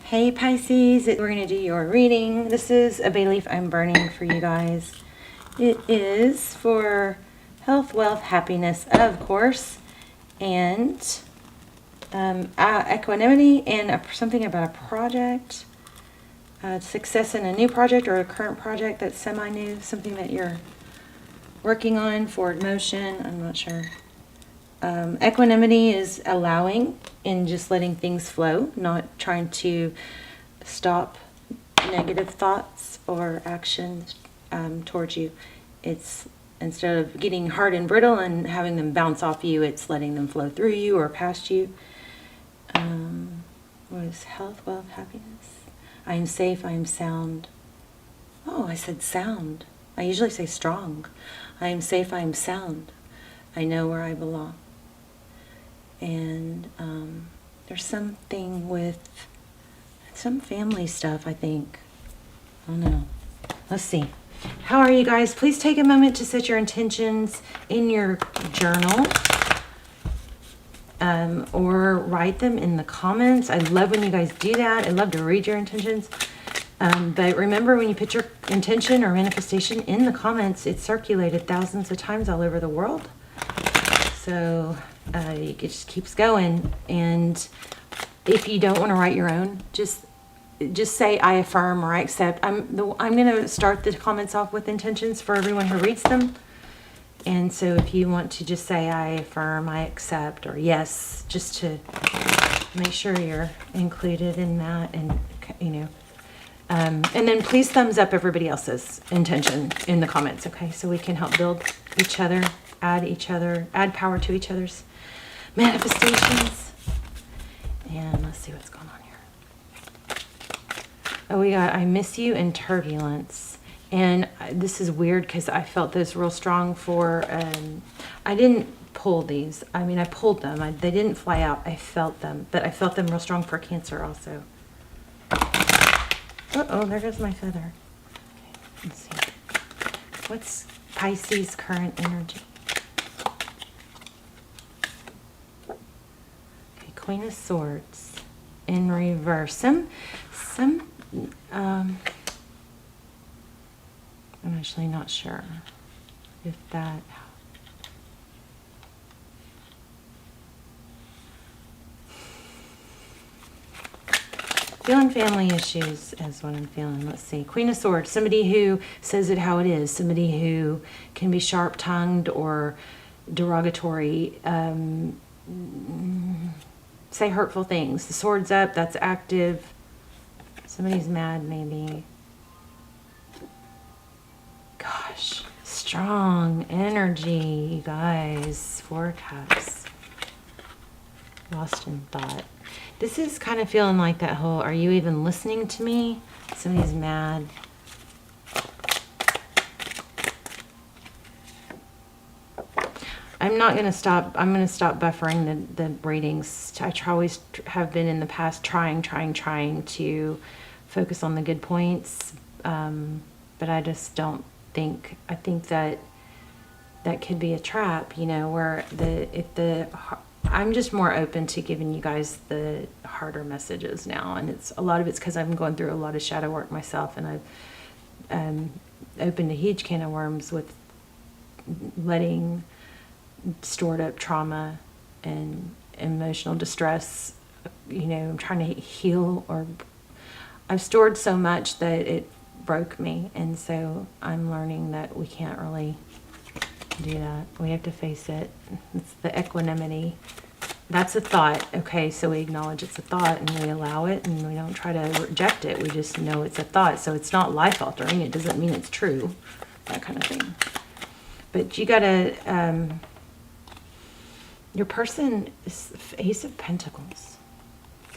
Hey Pisces, we're going to do your reading. This is a bay leaf I'm burning for you guys. It is for health, wealth, happiness, of course, and equanimity and something about a project, success in a new project or a current project that's semi-new, something that you're working on, forward motion, I'm not sure. Equanimity is allowing and just letting things flow, not trying to stop negative thoughts or actions towards you. It's instead of getting hard and brittle and having them bounce off you, it's letting them flow through you or past you. What is health, wealth, happiness? I am safe, I am sound. Oh, I said sound. I usually say strong. I am safe, I am sound. I know where I belong. And there's something with some family stuff, I think. I don't know. Let's see. How are you guys? Please take a moment to set your intentions in your journal or write them in the comments. I love when you guys do that. I love to read your intentions. But remember, when you put your intention or manifestation in the comments, it's circulated thousands of times all over the world. So it just keeps going. And if you don't want to write your own, just say I affirm or I accept. I'm going to start the comments off with intentions for everyone who reads them. And so if you want to just say I affirm, I accept, or yes, just to make sure you're included in that, and and then please thumbs up everybody else's intention in the comments, okay? So we can help build each other, add power to each other's manifestations. And let's see what's going on here. Oh, we got I miss you and turbulence. And this is weird because I felt this real strong for, I didn't pull these. I mean, I pulled them. They didn't fly out. I felt them. But I felt them real strong for Cancer also. Uh-oh, there goes my feather. Okay, let's see. What's Pisces' current energy? Okay, Queen of Swords in reverse. I'm actually not sure if that... Feeling family issues is what I'm feeling. Let's see. Queen of Swords, somebody who says it how it is, somebody who can be sharp-tongued or derogatory, say hurtful things. The sword's up, that's active. Somebody's mad, maybe. Gosh, strong energy, you guys. 4 of Cups. Lost in thought. This is kind of feeling like that whole, are you even listening to me? Somebody's mad. I'm not going to stop. I'm going to stop buffering the readings. I always have been in the past trying to focus on the good points. But I just don't think, I think that could be a trap, where I'm just more open to giving you guys the harder messages now, and a lot of it's because I'm going through a lot of shadow work myself, and I've opened a huge can of worms with letting stored up trauma and emotional distress. I'm trying to heal, or I've stored so much that it broke me, and so I'm learning that we can't really do that. We have to face it. It's the equanimity. That's a thought. Okay, so we acknowledge it's a thought and we allow it, and we don't try to reject it. We just know it's a thought. So it's not life altering. It doesn't mean it's true. That kind of thing. But you gotta, your person is Ace of Pentacles.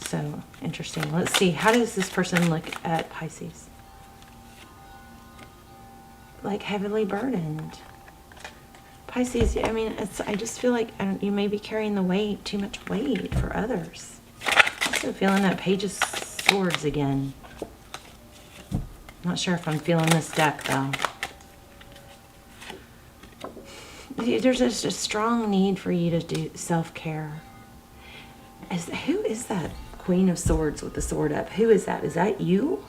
So interesting. Let's see. How does this person look at Pisces? Like heavily burdened. Pisces, I mean, I just feel like you may be carrying the weight, too much weight for others. Also feeling that Page of Swords again. Not sure if I'm feeling this deck, though. There's just a strong need for you to do self-care. Who is that Queen of Swords with the sword up. Who is that? Is that you?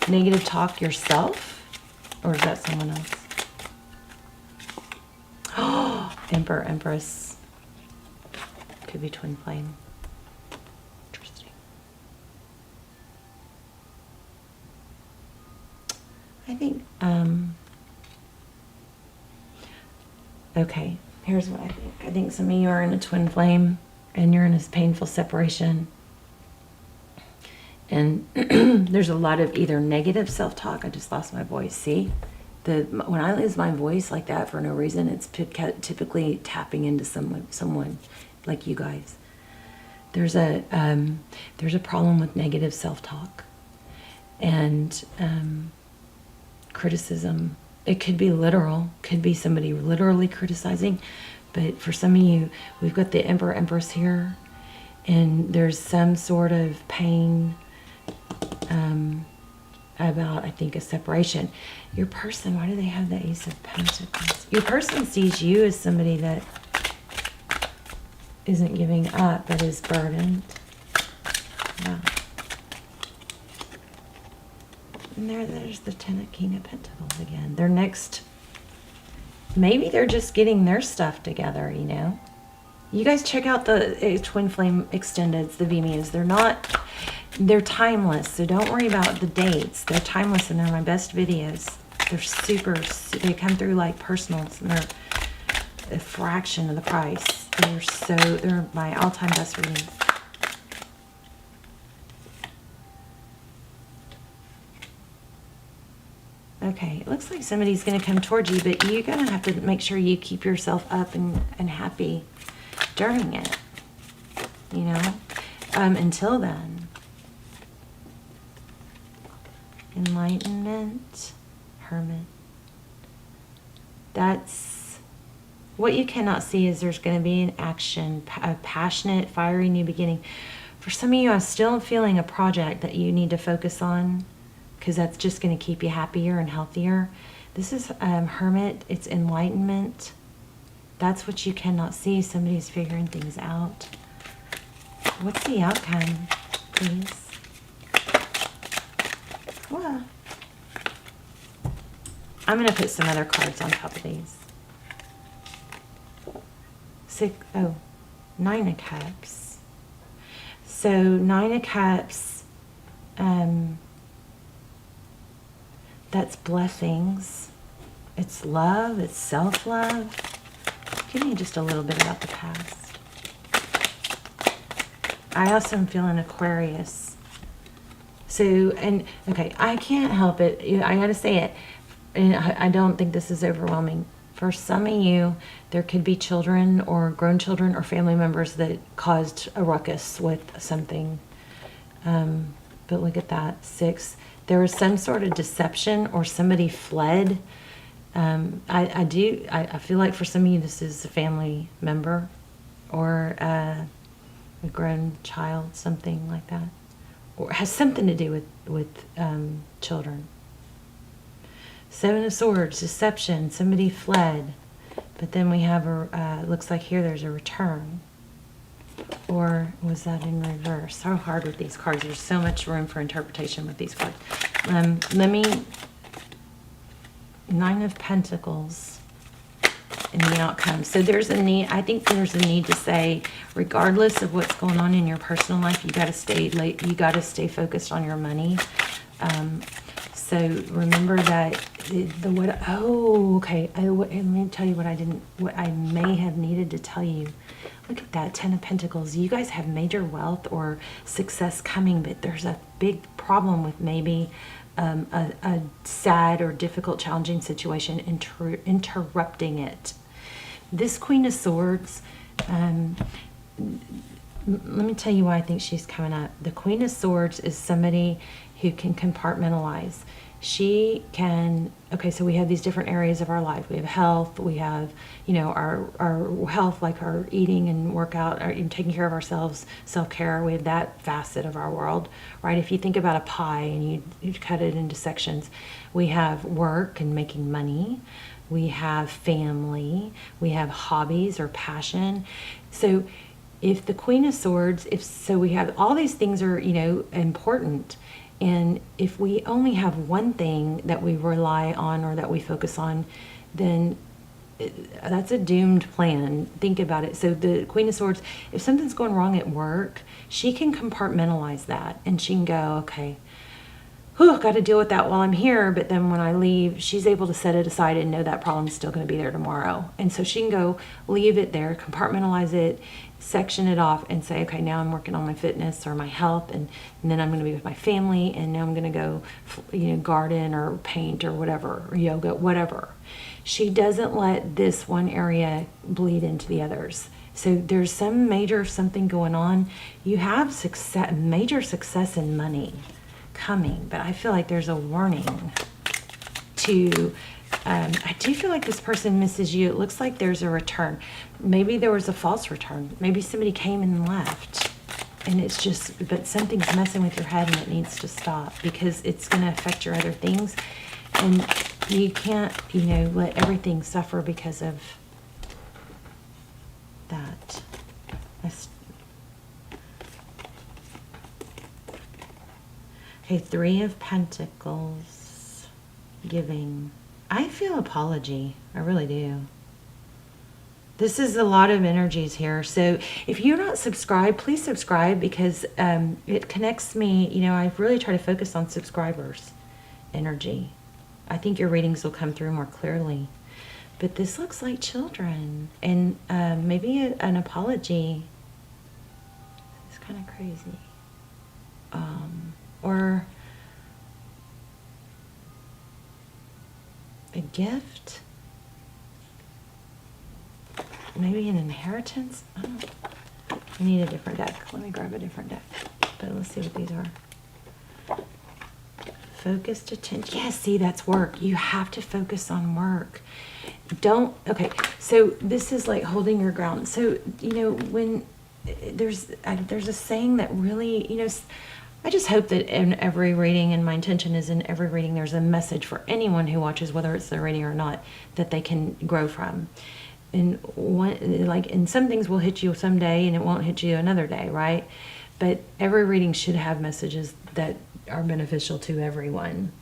Negative talk yourself? Or is that someone else? Oh, Emperor, Empress. Could be twin flame. Interesting. I think, okay, here's what I think. I think some of you are in a twin flame and you're in this painful separation. And there's a lot of either negative self-talk. I just lost my voice. See? When I lose my voice like that for no reason, it's typically tapping into someone like you guys. There's a problem with negative self-talk and criticism. It could be literal, could be somebody literally criticizing, but for some of you, we've got the Emperor, Empress here, and there's some sort of pain about, I think, a separation. Your person, why do they have the Ace of Pentacles? Your person sees you as somebody that isn't giving up, but is burdened. Yeah. And there's the King of Pentacles again. They're next. Maybe they're just getting their stuff together, you know. You guys check out the Twin Flame Extendeds, the VMAs. They're timeless, so don't worry about the dates. They're timeless and they're my best videos. They come through like personals and they're a fraction of the price. They're my all-time best readings. Okay, it looks like somebody's going to come towards you, but you're going to have to make sure you keep yourself up and happy during it, you know, until then. Enlightenment, Hermit. That's what you cannot see is there's going to be an action, a passionate, fiery new beginning. For some of you, I'm still feeling a project that you need to focus on because that's just going to keep you happier and healthier. This is Hermit. It's enlightenment. That's what you cannot see. Somebody's figuring things out. What's the outcome, please? Well, I'm going to put some other cards on top of these. 9 of Cups. So 9 of Cups, that's blessings. It's love. It's self-love. Give me just a little bit about the past. I also am feeling Aquarius. So, okay, I can't help it. I got to say it. And I don't think this is overwhelming. For some of you, there could be children or grown children or family members that caused a ruckus with something. But look at that, 6. There was some sort of deception or somebody fled. I feel like for some of you, this is a family member or a grown child, something like that. Or has something to do with children. 7 of Swords, deception, somebody fled. But then we have looks like here there's a return. Or was that in reverse? So hard with these cards. There's so much room for interpretation with these cards. 9 of Pentacles in the outcome. So there's a need, I think there's a need to say, regardless of what's going on in your personal life, you got to stay focused on your money. So remember that okay. Let me tell you what I may have needed to tell you. Look at that, 10 of Pentacles. You guys have major wealth or success coming, but there's a big problem with maybe a sad or difficult, challenging situation interrupting it. This Queen of Swords, let me tell you why I think she's coming up. The Queen of Swords is somebody who can compartmentalize. She can, okay, so we have these different areas of our life. We have health, we have, you know, our health, like our eating and workout, and taking care of ourselves, self-care. We have that facet of our world, right? If you think about a pie and you cut it into sections, we have work and making money. We have family. We have hobbies or passion. So if the Queen of Swords, if so, we have all these things are, you know, important. And if we only have one thing that we rely on or that we focus on, then that's a doomed plan. Think about it. So the Queen of Swords, if something's going wrong at work, she can compartmentalize that and she can go, okay, whew, got to deal with that while I'm here. But then when I leave, she's able to set it aside and know that problem's still going to be there tomorrow. And so she can go leave it there, compartmentalize it, section it off and say, okay, now I'm working on my fitness or my health. And then I'm going to be with my family. And now I'm going to go, you know, garden or paint or whatever, or yoga, whatever. She doesn't let this one area bleed into the others. So there's some major something going on. You have success, major success in money coming, but I feel like there's a warning to, I do feel like this person misses you. It looks like there's a return. Maybe there was a false return. Maybe somebody came and left. And it's just, but something's messing with your head and it needs to stop because it's going to affect your other things. And you can't, you know, let everything suffer because of that. Okay, Three of Pentacles, giving. I feel apology. I really do. This is a lot of energies here. So if you're not subscribed, please subscribe because it connects me. You know, I really try to focus on subscribers' energy. I think your readings will come through more clearly. But this looks like children. And maybe an apology. It's kind of crazy. Or a gift. Maybe an inheritance. I don't know. I need a different deck. Let me grab a different deck. But let's see what these are. Focused attention. Yeah, see, that's work. You have to focus on work. Don't, okay, so this is like holding your ground. So, you know, when there's a saying that really, you know, I just hope that in every reading, and my intention is in every reading, there's a message for anyone who watches, whether it's their reading or not, that they can grow from. And one, like, and some things will hit you someday and it won't hit you another day, right? But every reading should have messages that are beneficial to everyone.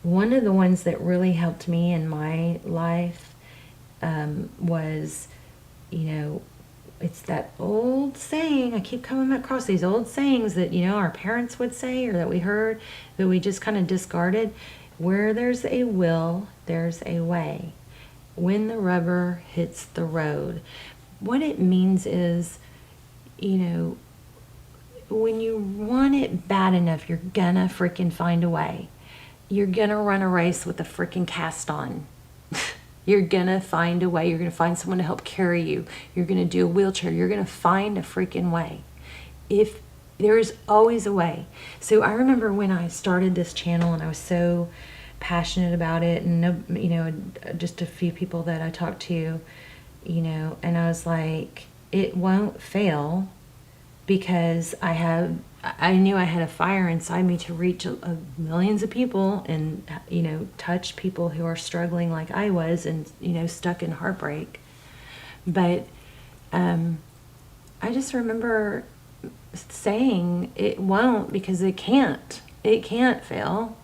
One of the ones that really helped me in my life was, you know, it's that old saying. I keep coming across these old sayings that, you know, our parents would say or that we heard, that we just kind of discarded. Where there's a will, there's a way. When the rubber hits the road. What it means is, you know, when you want it bad enough, you're gonna freaking find a way. You're gonna run a race with a freaking cast on. You're gonna find a way. You're gonna find someone to help carry you. You're gonna do a wheelchair. You're gonna find a freaking way. If there is always a way. So I remember when I started this channel and I was so passionate about it, and you know, just a few people that I talked to, you know, and I was like, it won't fail because I knew I had a fire inside me to reach millions of people and, you know, touch people who are struggling like I was and, you know, stuck in heartbreak. But I just remember saying it won't because it can't fail.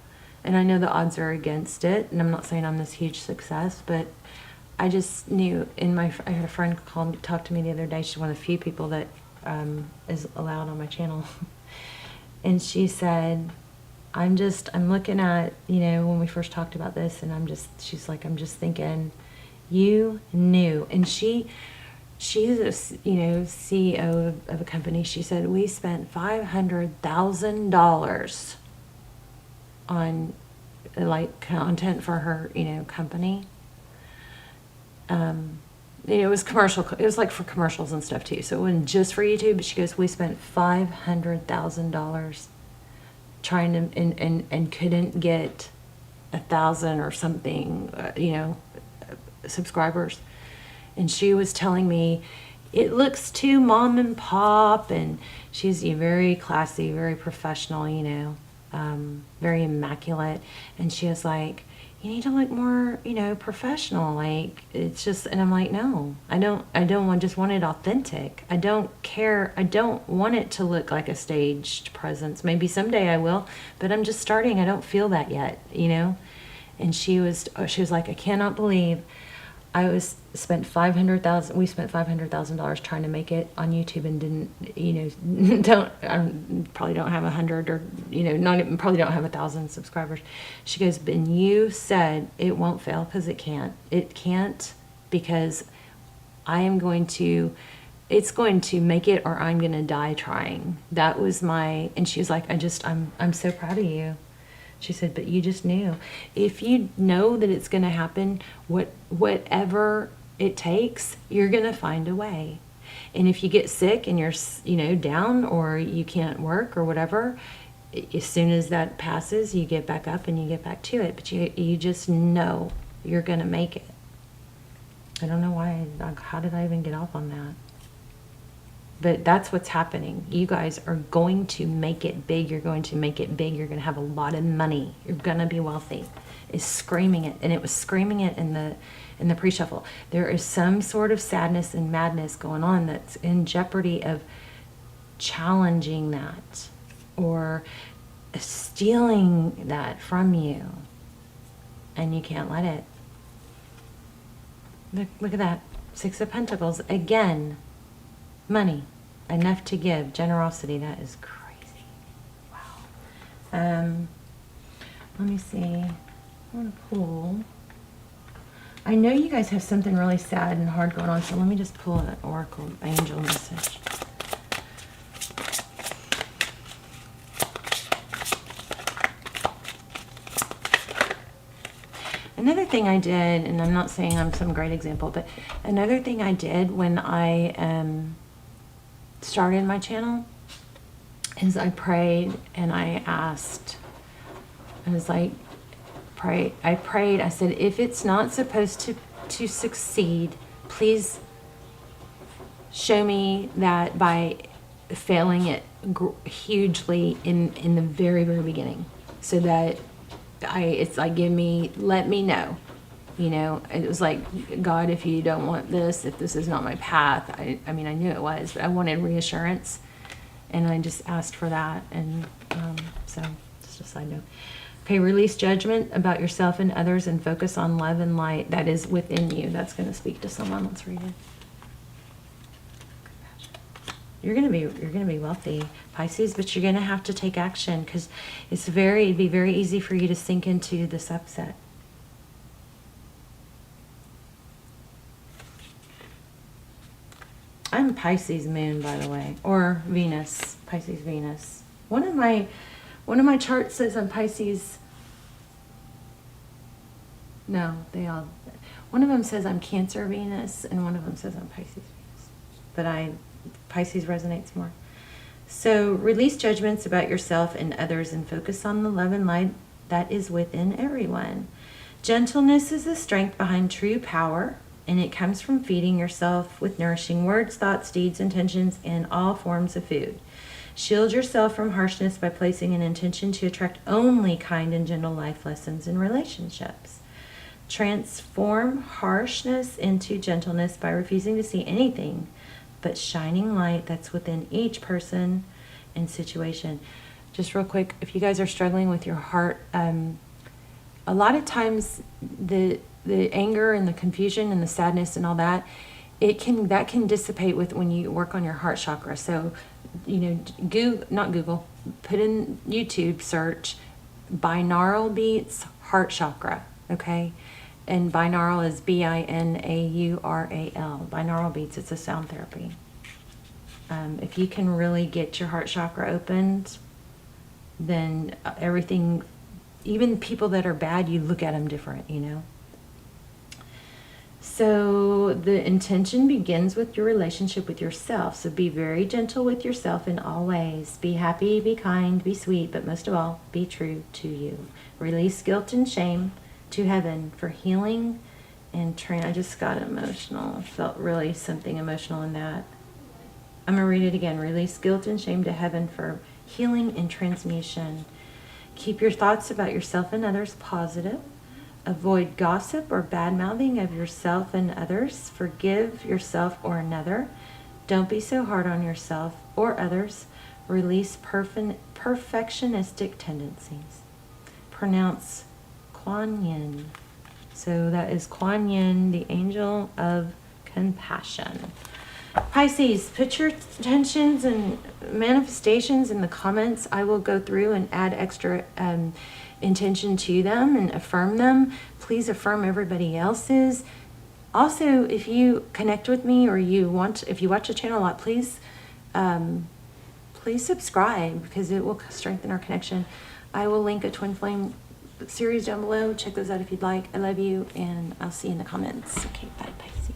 And I know the odds are against it. And I'm not saying I'm this huge success, but I just knew I had a friend talk to me the other day. She's one of the few people that is allowed on my channel. And she said, I'm looking at, you know, when we first talked about this, and she's like, I'm just thinking, you knew. And she's a, you know, CEO of a company. She said, we spent $500,000 on like content for her, you know, company. It was commercial. It was like for commercials and stuff too. So it wasn't just for YouTube. But she goes, we spent $500,000 trying to and couldn't get 1,000 or something, you know, subscribers. And she was telling me it looks too mom and pop, and she's very classy, very professional, you know, very immaculate. And she was like, you need to look more, you know, professional. Like, it's just, and I'm like, no, I don't want, just want it authentic. I don't care. I don't want it to look like a staged presence. Maybe someday I will, but I'm just starting. I don't feel that yet, you know? And she was like, I cannot believe we spent $500,000 trying to make it on YouTube and didn't, you know, probably don't have 100 or, you know, probably don't have 1,000 subscribers. She goes, but you said it won't fail, because it can't. It can't, because it's going to make it, or I'm going to die trying. That was and she was like, I'm so proud of you. She said, but you just knew. If you know that it's going to happen, whatever it takes, you're going to find a way. And if you get sick and you're, you know, down, or you can't work or whatever, as soon as that passes, you get back up and you get back to it. But you just know you're going to make it. I don't know why. How did I even get off on that? But that's what's happening. You guys are going to make it big. You're going to make it big. You're going to have a lot of money. You're going to be wealthy. It's screaming it. And it was screaming it in the pre-shuffle. There is some sort of sadness and madness going on that's in jeopardy of challenging that or stealing that from you. And you can't let it. Look at that. 6 of Pentacles. Again. Money, enough to give, generosity. That is crazy. Wow. Let me see. I want to pull. I know you guys have something really sad and hard going on, so let me just pull an oracle angel message. Another thing I did, and I'm not saying I'm some great example, but another thing I did when I started my channel is I prayed and I asked. I was like, I prayed. I said, if it's not supposed to succeed, please show me that by failing it hugely in the very, very beginning, so that it's like, let me know. You know, it was like, God, if you don't want this, if this is not my path, I mean, I knew it was, but I wanted reassurance, and I just asked for that, and so just a side note. Okay, release judgment about yourself and others and focus on love and light that is within you. That's going to speak to someone. Let's read it. You're going to be wealthy, Pisces, but you're going to have to take action, because it'd be very easy for you to sink into this upset. I'm Pisces moon, by the way, or Venus, Pisces Venus. One of my charts says I'm Pisces. No, one of them says I'm Cancer Venus, and one of them says I'm Pisces Venus. But Pisces resonates more. So release judgments about yourself and others and focus on the love and light that is within everyone. Gentleness is the strength behind true power, and it comes from feeding yourself with nourishing words, thoughts, deeds, intentions, and all forms of food. Shield yourself from harshness by placing an intention to attract only kind and gentle life lessons in relationships. Transform harshness into gentleness by refusing to see anything but shining light that's within each person and situation. Just real quick, if you guys are struggling with your heart, a lot of times the anger and the confusion and the sadness and all that, that can dissipate when you work on your heart chakra. So, you know, not Google, put in YouTube search binaural beats heart chakra, okay? And binaural is B-I-N-A-U-R-A-L. Binaural beats, it's a sound therapy. If you can really get your heart chakra opened, then everything, even people that are bad, you look at them different, you know? So the intention begins with your relationship with yourself. So be very gentle with yourself in all ways. Be happy, be kind, be sweet, but most of all, be true to you. Release guilt and shame to heaven for healing and I just got emotional. I felt really something emotional in that. I'm going to read it again. Release guilt and shame to heaven for healing and transmutation. Keep your thoughts about yourself and others positive. Avoid gossip or bad-mouthing of yourself and others. Forgive yourself or another. Don't be so hard on yourself or others. Release perfectionistic tendencies. Pronounce Kuan Yin. So that is Kuan Yin, the angel of compassion. Pisces, put your intentions and manifestations in the comments. I will go through and add extra intention to them and affirm them. Please affirm everybody else's. Also, if you connect with me or if you watch the channel a lot, please subscribe, because it will strengthen our connection. I will link a twin flame series down below. Check those out if you'd like. I love you, and I'll see you in the comments. Okay, bye, Pisces.